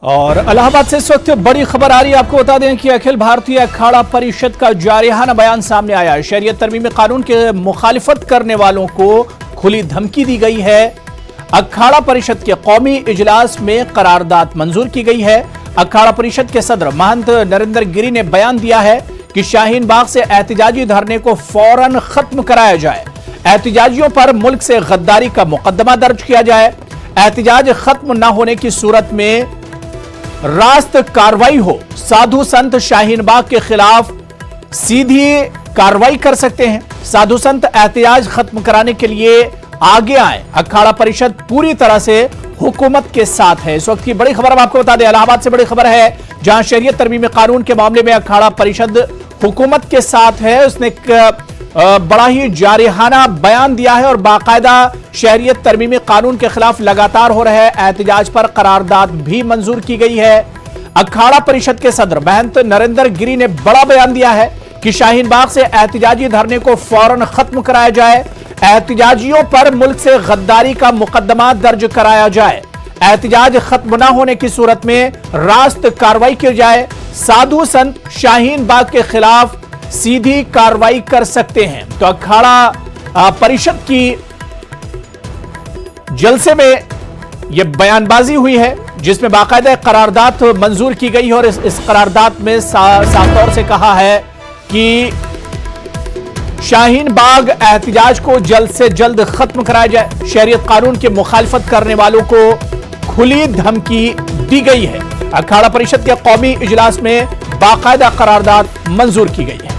और इलाहाबाद से इस वक्त बड़ी खबर आ रही है। आपको बता दें कि अखिल भारतीय अखाड़ा परिषद का जारिहाना बयान सामने आया है। शरीयत तरमीमी कानून के मुखालिफत करने वालों को खुली धमकी दी गई है। अखाड़ा परिषद के कौमी इजलास में करारदाद मंजूर की गई है। अखाड़ा परिषद के सदर महंत नरेंद्र गिरी ने बयान दिया है कि शाहीन बाग से एहतिजाजी धरने को फौरन खत्म कराया जाए। एहतिजाजियों पर मुल्क से गद्दारी का मुकदमा दर्ज किया जाए। एहतिजाज खत्म न होने की सूरत में रास्त कार्रवाई हो। साधु संत शाहीन बाग के खिलाफ सीधी कार्रवाई कर सकते हैं। साधु संत एहतिजाज खत्म कराने के लिए आगे आए। अखाड़ा परिषद पूरी तरह से हुकूमत के साथ है। इस वक्त की बड़ी खबर हम आपको बता दें, इलाहाबाद से बड़ी खबर है, जहां शरीयत तरमीमी कानून के मामले में अखाड़ा परिषद हुकूमत के साथ है। उसने एक बड़ा ही जारिहाना बयान दिया है और बाकायदा शहरियत तरमीमी कानून के खिलाफ लगातार हो रहे एहतिजाज पर करारदाद भी मंजूर की गई है। अखाड़ा परिषद के सदर महंत नरेंद्र गिरी ने बड़ा बयान दिया है कि शाहीन बाग से एहतिजाजी धरने को फौरन खत्म कराया जाए। एहतिजाजियों पर मुल्क से गद्दारी का मुकदमा दर्ज कराया जाए। एहतिजाज खत्म न होने की सूरत में रास्त कार्रवाई की जाए। साधु संत शाहीन बाग के खिलाफ सीधी कार्रवाई कर सकते हैं। तो अखाड़ा परिषद की जलसे में यह बयानबाजी हुई है, जिसमें बाकायदा करारदाद मंजूर की गई है और इस करारदाद में साफ तौर से कहा है कि शाहीन बाग एहतिजाज को जल्द से जल्द खत्म कराया जाए। शरीयत कानून के मुखालिफत करने वालों को खुली धमकी दी गई है। अखाड़ा परिषद के कौमी इजलास में बाकायदा करारदाद मंजूर की गई है।